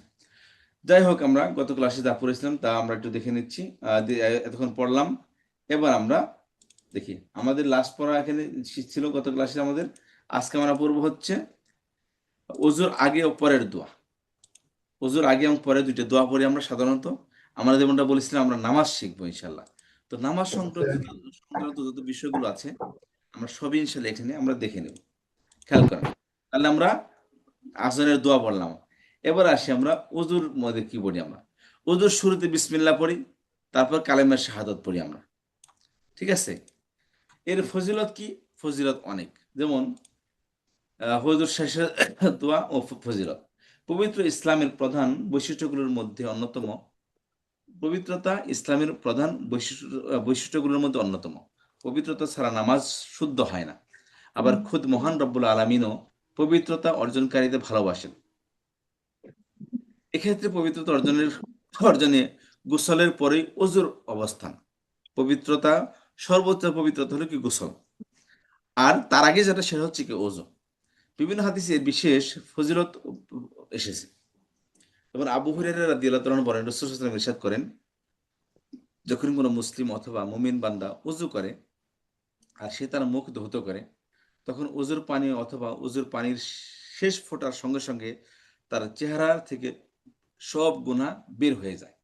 যাই হোক, আমরা গত ক্লাসে যা পড়েছিলাম তা আমরা একটু দেখে নিচ্ছি। এতক্ষণ পড়লাম, এবার আমরা দেখি আমাদের লাস্ট পড়া এখানে ছিল গত ক্লাসে আমাদের। আজকে আমরা পড়বো হচ্ছে ওযুর আগে ও পরের দোয়া। ওযুর আগে এবং পরে দুইটা দোয়া পড়ি আমরা সাধারণত। আমরা যেমনটা বলেছিলাম আমরা নামাজ শিখবো ইনশাল্লাহ। তো নামাজ সংক্রান্ত যত বিষয়গুলো আছে আমরা সবই ইনশাল্লাহ এখানে আমরা দেখে নেব। খেয়াল করেন, তাহলে আমরা আজানের দোয়া পড়লাম। এবার আসি আমরা ওযুর মধ্যে কি পড়ি আমরা। ওযুর শুরুতে বিসমিল্লাহ পড়ি, তারপর কালেমা শাহাদাত পড়ি আমরা, ঠিক আছে? এর ফজিলত কি? ফজিলত অনেক। যেমন ওযুর শেষের দোয়া ও ফজিলত। পবিত্র ইসলামের প্রধান বৈশিষ্ট্যগুলোর মধ্যে অন্যতম, পবিত্রতা ইসলামের প্রধান বৈশিষ্ট্যগুলোর মধ্যে অন্যতম। পবিত্রতা ছাড়া নামাজ শুদ্ধ হয় না। আবার খুদ মহান রব্বুল আলামিনও পবিত্রতা অর্জনকারীদের ভালোবাসেন। এক্ষেত্রে পবিত্রতা অর্জনে গোসলের পরেই ওযুর অবস্থান। পবিত্রতা, সর্বোচ্চ পবিত্রতা হলো কি গোসল, আর তার আগে যেটা সেটা হচ্ছে কি ওযু। বিভিন্ন হাদিসে এর বিশেষ ফজিলত এসেছে। যেমন আবু হুরায়রা রাদিয়াল্লাহু তাআলা বলেন, রাসূল সাল্লাল্লাহু আলাইহি ওয়াসাল্লাম ইরশাদ করেন, যখন কোনো মুসলিম অথবা মুমিন বান্দা ওযু করে আর সে তার মুখ ধৌত করে, তখন ওযুর পানি অথবা ওযুর পানির শেষ ফোঁটার সঙ্গে সঙ্গে তার চেহারা থেকে সব গুনাহ বের হয়ে যায়,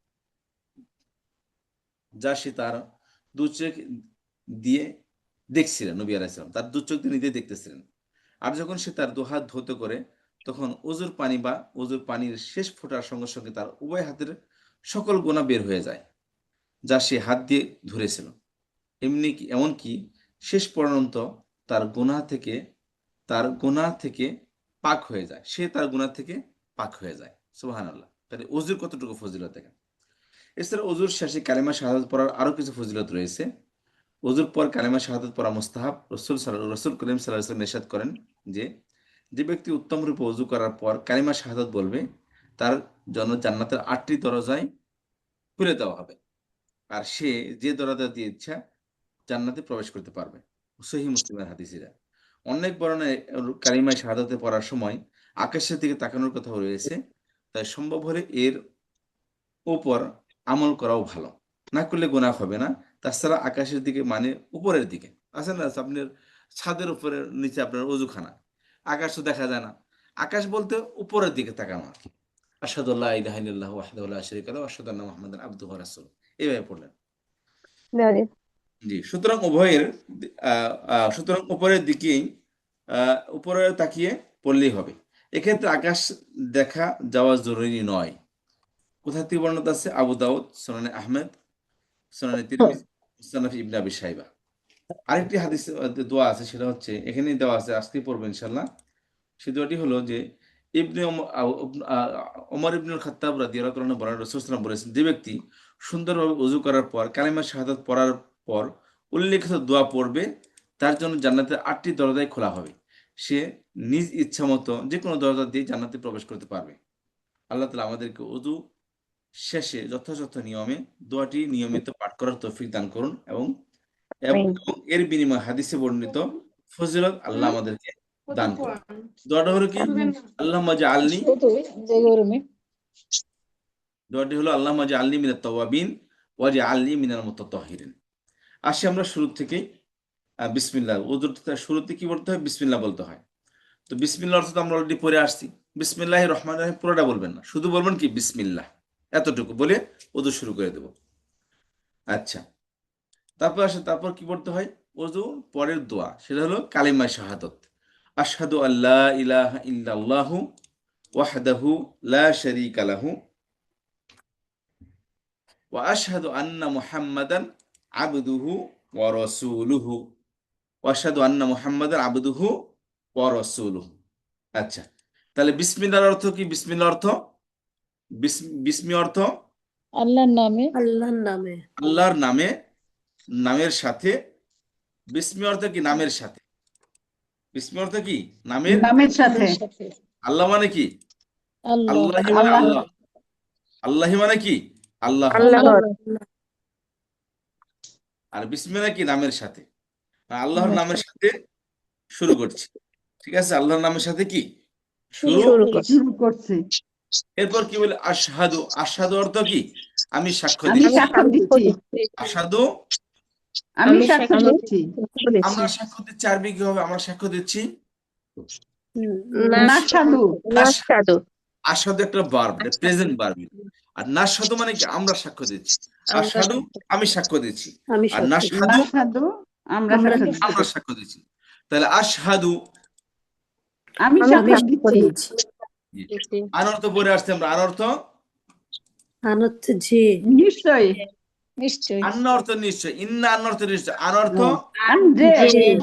যা সে তার দু চোখ দিয়ে দেখছিলেন। নবী আলাইহিস সালাম তার দু চোখ দিয়ে নিজে দেখতেছিলেন। আর যখন সে তার দুহাত ধৌত করে, তখন ওযুর পানি বা ওযুর পানির শেষ ফোঁটার সঙ্গে সঙ্গে তার উভয় হাতের সকল গুনাহ বের হয়ে যায়, যা সে হাত দিয়ে ধরেছিল। এমনকি শেষ পর্যন্ত তার গুনাহ থেকে পাক হয়ে যায়, সে তার গুনাহ থেকে পাক হয়ে যায়। সুবহানাল্লাহ। তাহলে ওযুর কতটুকু ফজিলত দেখেন। এছাড়া ওযুর শেষে কালেমা শাহাদাত পড়ার আরো কিছু ফজিলত রয়েছে। ওযুর পর কালেমা শাহাদাত পড়া মুস্তাহাব। রাসূল করিম সাল্লাল্লাহু আলাইহি ওয়াসাল্লাম ইরশাদ করেন যে ব্যক্তি উত্তম রূপে ওযু করার পর কালেমা শাহাদাত বলবে, তার জন্য জান্নাতের 8টি দরজায় খুলে দেওয়া হবে, আর সে যে দরজা দিয়ে ইচ্ছা জান্নাতে প্রবেশ করতে পারবে। সহিহ মুসলিমের হাদিস এটা। অনেক বর্ণনায় কালিমা শাহাদাতে পড়ার সময় আকাশের দিকে তাকানোর কথাও রয়েছে, তাই সম্ভব হলে এর উপর আমল করাও ভালো। না করলে গুনাহ হবে না। তাছাড়া আকাশের দিকে মানে উপরের দিকে আছে না, আপনার ছাদের উপরে নিচে আপনার ওযুখানা, আকাশ তো দেখা যায় না। আকাশ বলতে উপরের দিকে তাকানো আর কি। আশহাদু আল্লা ইলাহা ইল্লাল্লাহু ওয়াহদাহু লা শারীকা লাহু ওয়া আশহাদু আন্না মুহাম্মাদান আবদুহু ওয়া রাসূলুহু, এইভাবে পড়লেন। জানি। জি, সুতরাং উপরের দিকেই উপরে তাকিয়ে পড়লেই হবে। এক্ষেত্রে আকাশ দেখা যাওয়া জরুরি নয়। কোথা থেকে বর্ণিত আছে? আবু দাউদ, সুনানে আহমেদ, সুনানে তিরমিজি, মুসনাদ ইবনে আবি শাইবা। আরেকটি হাদিস দোয়া আছে, সেটা হচ্ছে এখানেই দেওয়া আছে, আজকে পড়বো ইনশাল্লাহ। সেই দোয়াটি হলো যে ওমর ইবনুল খাত্তাব রাদিয়াল্লাহু তাআলা বলেন, রাসূল সাল্লাল্লাহু আলাইহি ওয়াসাল্লাম বলেছেন, যে ব্যক্তি সুন্দরভাবে ওযু করার পর কালিমা শাহাদাত পড়ার পর উল্লেখিত দোয়া পড়বে, তার জন্য জান্নাতের 8টি দরজাই খোলা হবে। সে নিজ ইচ্ছা মতো যে কোনো দরজা দিয়ে জান্নাতে প্রবেশ করতে পারবে। আল্লাহ তাআলা আমাদেরকে ওযু শেষে যথাযথ নিয়মে দোয়াটি নিয়মিত পাঠ করার তৌফিক দান করুন, এবং এবং এর বিনিময়ে হাদিসে বর্ণিত ফজিলত আল্লাহ আমাদেরকে দান করুন। দোয়াটা হলো কি? আল্লাহুম্মা জাআলনি, দোয়াটি হলো আল্লাহুম্মা জাআলনি মিনাত তাওয়াবিন ওয়াজআলনি মিনাল মুতাতাহহিরিন। আসি আমরা শুরু থেকেই বিসমিল্লাহ। ওযুর শুরুতে কি বলতে হয়? বিসমিল্লাহ বলতে হয়। তো বিসমিল্লাহ অর্থ তো আমরা অলরেডি পড়ে আসছি। বিসমিল্লাহির রহমানির রহিম পুরোটা বলবেন না, শুধু বলবেন কি বিসমিল্লাহ, এতটুকু বলে ওযু শুরু করে দেব। আচ্ছা, তারপর কি পড়তে হয়? ওযু পরের দোয়া, সেটা হলো কালিমা শাহাদাত। আশহাদু আল্লা ইলাহা ইল্লাল্লাহু ওয়াহদাহু লা শারীকা লাহু ওয়া আশহাদু আন্না মুহাম্মাদান আবদুহু ওয়া রাসূলুহু ওয়া আশহাদু আন্না মুহাম্মাদান আবদুহু ওয়া রাসূলুহু। আচ্ছা, তাহলে বিসমিল্লাহর অর্থ কি? বিসমিল্লাহর অর্থ বিসমি অর্থ আল্লাহর নামে। আল্লাহর নামে, নামের সাথে। বিসমি অর্থ কি? নামের সাথে। বিসমি অর্থ কি? নামের নামের সাথে। সাথে আল্লাহ মানে কি? আল্লাহ আল্লাহি মানে আল্লাহ। আল্লাহ। আল্লাহি মানে কি? আল্লাহ। আল্লাহর আর বিসমিল্লাহ কি? নামের সাথে। আল্লাহর নামের সাথে শুরু করছি। ঠিক আছে, আল্লাহর নামের সাথে কি শুরু। শুরু করছি। শুরু করছি। এরপর কি বলে? আশহাদু। আশহাদু অর্থ কি? আমি সাক্ষ্য আমি দিচ্ছি। সাক্ষ্য দিচ্ছি। আশহাদু আমি সাক্ষ্য দিচ্ছি। আমরা সাক্ষ্য দিচ্ছি। আরবি কি হবে? আমরা সাক্ষ্য দিচ্ছি। নাশহাদু। নাশহাদু। আশহাদু একটা ভার্ব, এটা প্রেজেন্ট ভার্ব। আর নাশহাদু মানে কি? আমরা সাক্ষ্য দিচ্ছি। আশহাদু আমি সাক্ষ্য দিচ্ছি, আর নাশহাদু নাশহাদু আমরা সাক্ষ্য দিচ্ছি। আমরা সাক্ষ্য দিচ্ছি। তাহলে আশহাদু আমি সাক্ষ্য দিচ্ছি। আনর্থ পরে আসছে আমরা। আনর্থ নিশ্চয়ই। নিশ্চয়ই। আন্ন অর্থ নিশ্চয়, ইন্না আন্ন অর্থ নিশ্চয়, আনর্থ যে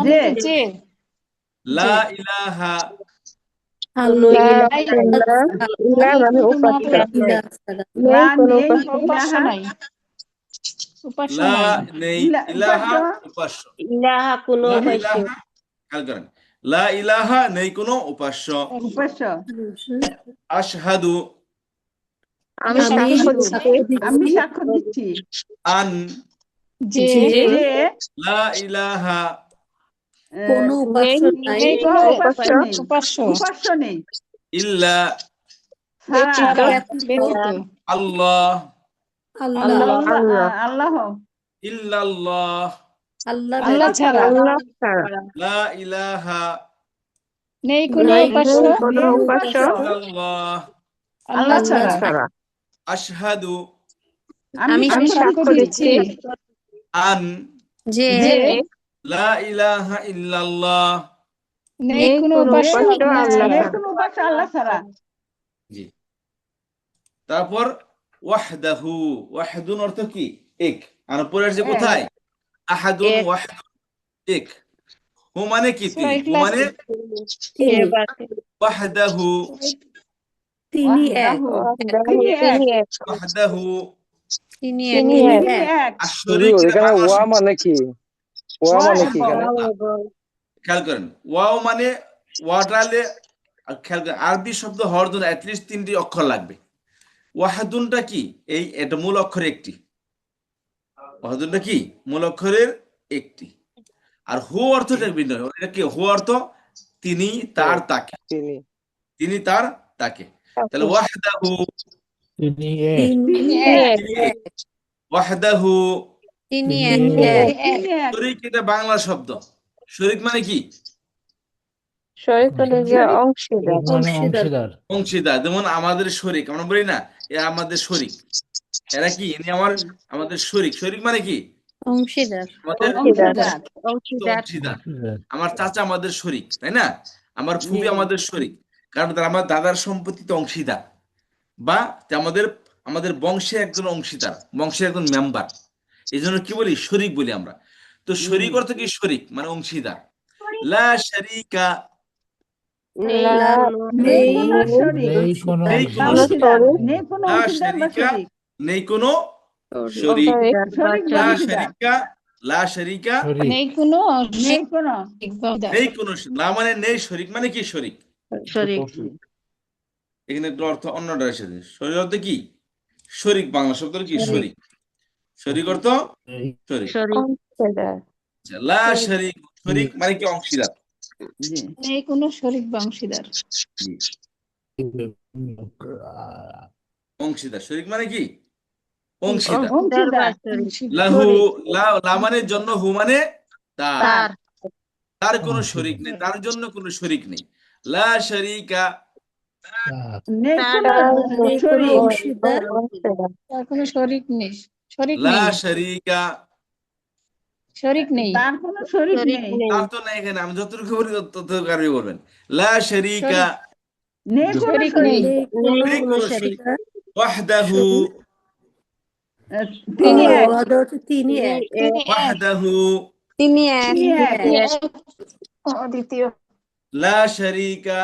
যে যে লা ইলাহা ইলাহ মানে উপাস্য। লা নেই কোনো নেই উপাস্য। উপাস্য ইলাহা নাই। উপাস্য লা নাই। নেই, উপাস্য। ইলাহা উপাস্য। ইলাহা কোনো লা উপাস্য। ইলাহা, খেয়াল করেন, লা ইলাহা নেই কোনো উপাস্য। উপাস্য। আশহাদু আমি সাক্ষ্য দিচ্ছি আমি সাক্ষ্য দিচ্ছি আন যে যে লা ইলাহা কোনো উপাস্য নাই। নেই কোনো উপাস্য নেই। উপাস্য উপাস্য নেই ইল্লা ছাড়া ব্যতীত আল্লাহ আল্লাহ ইল্লাল্লাহ আল্লাহ ছাড়া আল্লাহ ছাড়া লা ইলাহা নেই কোনো নেই উপাস্য কোনো উপাস্য ইল্লাল্লাহ আল্লাহ ছাড়া। ছাড়া। আশহাদু আমি আমি সাক্ষ্য সাক্ষ্য দিচ্ছি দিচ্ছি আন যে লা ইলাহা ইল্লাল্লাহ। নেই কোনো উপাস্য আল্লাহ ছাড়া। নেই কোনো উপাস্য আল্লাহ ছাড়া। জি। তারপর ওয়াহদাহু, ওয়াহদুন অর্থ কি? এক। আর পরে আসছে কোথায়? আহাদুন এক। ওয়াহদুন, এক। হু মানে কি? সূরা তিনি। হু ইখলাস মানে ওয়াহদাহু, তিনি এক। তিনি এক। ওয়াহদাহু তিনি তিনি এক। আশ-শরীক, এটা এখানে বাংলা ওয়া শব্দ। মানে কি? ওয়া মানে কি এখানে? খেয়াল করেন, ওয়াও মানে ওয়াটালে। খেয়াল করেন, আরবি শব্দ হওয়ার জন্য অ্যাটলিস্ট 3টি অক্ষর লাগবে। ওয়াহাদুনটা কি? এটা মূল অক্ষরের একটি। ওয়াহাদুনটা কি? মূল অক্ষরের একটি। আর হু অর্থটা ভিন্ন। এটা কি? হু অর্থ তিনি, তার, তাকে। তিনি। তিনি, তার, তাকে। তাহলে ওয়াহদাহু, তিনি এক। তিনি এক। ওয়াহদাহু তিনি তিনি এক। তিনি এক। শরীক, এটা বাংলা শব্দ। শরীক মানে কি? শরীক হলো যে অংশীদার। মানে অংশীদার। অংশীদার। যেমন আমাদের শরীক, আমরা বলি না এরা আমাদের শরীক। এরা কি? ইনি আমাদের শরীক। শরীক মানে কি? অংশীদার। আমাদের অংশীদার। অংশীদার। আমার চাচা আমাদের শরীক, তাই না? আমার ফুফি আমাদের শরীক, কারণ তারা আমার দাদার সম্পত্তিতে অংশীদার, বা আমাদের বংশের একজন অংশীদার, বংশের একজন মেম্বার। এই জন্য কি বলি? শরীক বলি আমরা। তো শরীক অর্থ কি? শরীক মানে অংশীদার। লা শারীকা, নেই কোনো শরীক। নেই কোনো নেই কোনো অংশীদার। নেই কোনো লা অংশীদার বা শারীকা, শরীক। নেই কোনো শরীক। শরীক বা লা অংশীদার। শারীকা, লা শারীকা, শরীক। নেই কোনো নেই কোনো নেই কোনো। লা মানে নেই, শরীক মানে কি? শরীক। শরীক। এখানে একটু অর্থ অন্যটা এসেছে। শরীক অর্থ কি? শরীক, বাংলা শব্দ কি? শরীক। শরীক অর্থ এই শরীক। অংশীদার। আচ্ছা, লা শারীক, শরীক মানে কি? অংশীদার। জি। নেই কোনো শরীক বা অংশীদার। জি, অংশীদার। শরীক মানে কি? অংশীদার। অংশীদার। লাহু, লা মানে জন্য, হু মানে তার। তার। তার কোনো শরীক নেই, তার জন্য কোনো শরীক নেই। লা শারীকা, নেই কোনো নেই কোনো শরীক। অংশীদার। তার কোনো শরীক নেই। শরীক লা নেই। শারীকা। শরীক নেই। তার কোনো শরীক শরীক নেই। নেই। তার তো নাই। এখানে আমি যতটুকু বলি ততটুকু আরবি বলবেন। লা শারীকা, নেই কোনো শরীক শরীক। নেই। নেই কোনো নেই কোনো শরীক। ওয়াহদাহু, তিনি এক ওয়াদা হচ্ছে তিনি এক ওয়াহদাহু তিনি এক তিনি এক দ্বিতীয় লা শারীকা,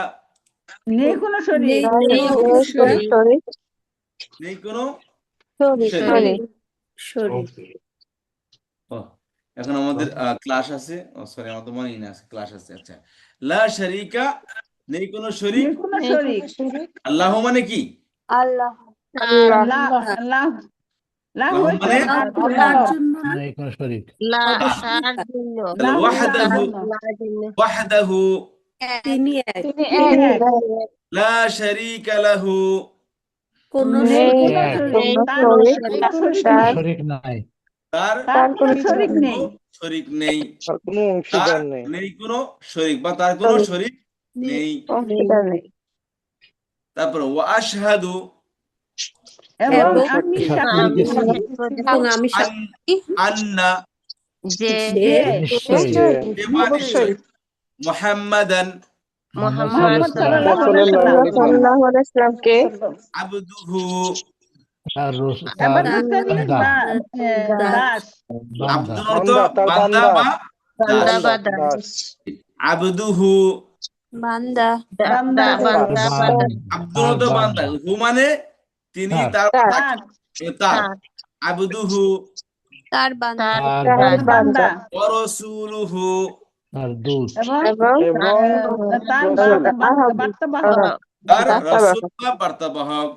নেই কোনো শরীক নেই নেই কোনো কোনো শরীক শরীক নেই কোনো শরীক শরীক। শরীক ও, এখন আমাদের ক্লাস আছে। সরি, আমার তো মনেই না আছে ক্লাস আছে। আচ্ছা, লা শারীকা, নেই কোনো শরীক। নেই কোনো নেই শরীক কোনো শরীক আল্লাহ মানে কি? আল্লাহ লাহ লাহ লাহ লাহ হয়েছে মানে তার জন্য না নেই কোনো শরীক। অবশ্যই তাহলে লাহ ওয়াহদাহু, লাহ ওয়াহদাহু তিনি এক তিনি তিনি এক এক লা শারীকা লাহু, কোনো নেই নেই কোনো এক। শরীক কোনো তার শরীক কোনো শরীক কোনো নেই শরীক নাই। তার তার তার কোনো কোনো শরীক শরীক নেই শরীক নেই। আর কোনো তার অংশীদার নেই। নেই কোনো শরীক বা তার কোনো শরীক শরীক নেই। অংশীদার নেই তারপর ওয়া আশহাদু, এবং এবং আমি সাক্ষ্য সাক্ষ্য দিতেছি দিচ্ছি এবং আমি আন আন্না, যে যে নিশ্চয়ই যে অবশ্যই মুহাম্মাদান মোহাম্মদ মোহাম্মদ সাল্লাল্লাহু সাল্লাল্লাহু আলাইহি আলাইহি ওয়াসাল্লাম সাল্লাম সাল্লাল্লাহু আলাইহি সাল্লামকে আবদুহু, তার এবার তার হচ্ছে কি বান্দা, দাস বান্দা, আব্দুর অর্থ বান্দা, তার বান্দা বান্দা। বা দাস। দাস আবদুহু, বান্দা বান্দা আব্দুর অর্থ বান্দা, হু মানে তিনি, তার, তার তার তার আবদুহু তার বান্দা তার তার বান্দা, বান্দা ওয়া রাসূলুহু, তার দূত, এবং এবং তার বার্তাবাহক তার বার্তাবাহক রাসূল বা বার্তাবাহক।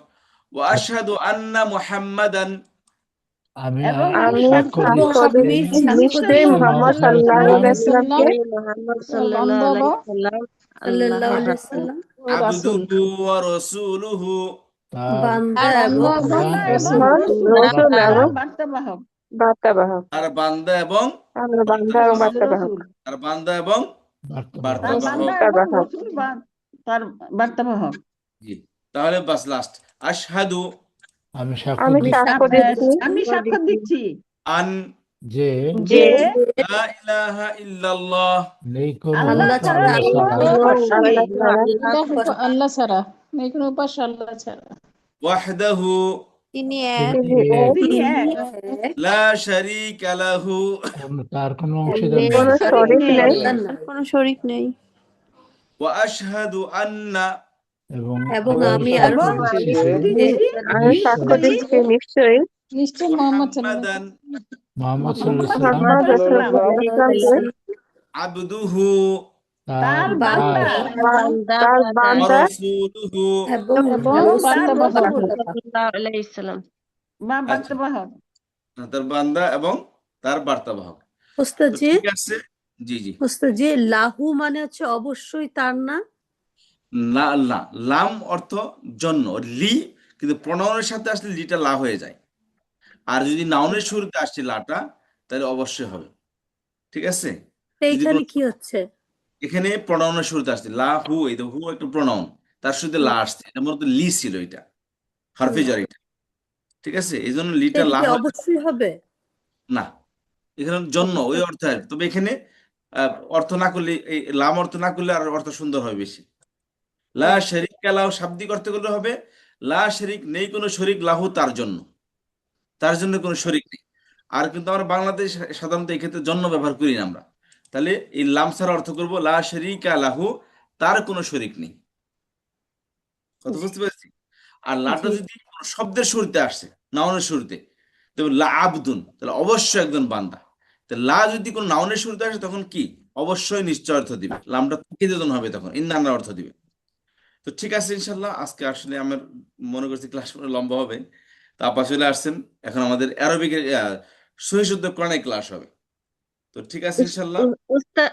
ওয়া আশহাদু আন্না মুহাম্মাদান, আমি এবং আমি সাক্ষ্য এবং দিচ্ছি সাক্ষ্য আমি দিচ্ছি সাক্ষ্য নিশ্চয়ই দিচ্ছি মুহাম্মদ সাল্লাল্লাহু আলাইহি সাল্লামকে সাল্লাল্লাহু আলাইহি সাল্লাম আবদুহু ওয়া রাসূলুহু, তার বান্দা এবং বান্দা এবং রাসূল এবং বার্তাবাহক বার্তাবাহক তার বান্দা এবং আমরা বান্দা এবং বার্তাবাহক রসুল তার বান্দা এবং বার্তাবাহক। তার বান্দা এবং বার্তাবাহক রসুল বা তার বার্তাবাহক জি। তাহলে বাস লাস্ট, আশহাদু আমি সাক্ষ্য আমি দিচ্ছি সাক্ষ্য দিচ্ছি আমি সাক্ষ্য দিচ্ছি আন যে যে লা ইলাহা ইল্লাল্লাহ, নেই কোনো আল্লাহ ছাড়া আল্লাহ কোনো ছাড়া উপাস্য নেই আল্লাহ ছাড়া নেই কোনো উপাস্য আল্লাহ ছাড়া ওয়াহদাহু তিনি এক তিনি এক, তিনি এক লা শারীকা লাহু, তার কোনো অংশীদার নেই নেই। কোনো শরীক নেই কোনো শরীক নেই ওয়া আশহাদু আন্না, এবং এবং আমি সাক্ষ্য আরো দিচ্ছি দিচ্ছি যে আমি সাক্ষ্য দিচ্ছি নিশ্চয়ই নিশ্চয় মুহাম্মাদান মোহাম্মদ সাল্লাল্লাহু আলাইহি মুহাম্মদ রাসূলুল্লাহ আবদুহু তার তার বান্দা দাস, তার ওয়া বান্দা রাসূলুহু। এবং তার রসুল আলাইহিসসালাম বা বার্তাবাহক তার বান্দা এবং তার বার্তাবাহক। উস্তাদ তো জি ঠিক আছে, জি জি। উস্তাদ জি লাহু মানে হচ্ছে অবশ্যই তার না না না, লাম অর্থ জন্য, লি কিন্তু প্রনাউনের সাথে আসলে লিটা লা হয়ে যায়। আর যদি নাউনের শুরুতে আসছে লাটা, তাহলে অবশ্যই হবে। ঠিক আছে, তো যদি এইখানে কি হচ্ছে এখানে প্রনাউনের শুরুতে আসছে লা হু, এই হু একটা প্রনাউন, তার শুরুতে লা আসছে, এটা মূলত লি ছিল, এটা হারফে জার এটা। ঠিক আছে, এই জন্য লিটা এটা লা কি হয়ে অবশ্যই হবে না, এখানে জন্য ওই অর্থ আসবে। তবে এখানে অর্থ না করলে, এই লাম অর্থ না করলে আর অর্থ সুন্দর হয় বেশি। লা শারীকা লাহু শাব্দিক অর্থ করলে হবে লা শারীক, নেই কোনো শরীক, লাহু তার জন্য, তার জন্য কোনো শরীক নেই। আর কিন্তু আমরা বাংলাদেশ সাধারণত এই ক্ষেত্রে জন্য ব্যবহার করি না আমরা। তাহলে এই লাম ছাড়া অর্থ করব লা শারীকা লাহু, তার কোনো শরীক নেই। কথা বুঝতে পেরেছি? আর লাটা যদি কোনো শব্দের শুরুতে আসছে, নাউনের শুরুতে, তবে লা আবদুন, তাহলে অবশ্যই একজন বান্দা। তো লা যদি কোনো নাউনের শুরুতে আসে, তখন কি অবশ্যই নিশ্চয় অর্থ দিবে, লামটা তাকিদুন হবে, তখন ইন্নার অর্থ দিবে। তো ঠিক আছে, ইনশাল্লাহ আজকে আসলে আমার মনে করছি ক্লাস লম্বা হবে, তো আপা চলে আসছেন। এখন আমাদের অ্যারবিকের সহিশুদ্ধ কোরআনের ক্লাস হবে। তো ঠিক আছে ইনশাল্লাহ।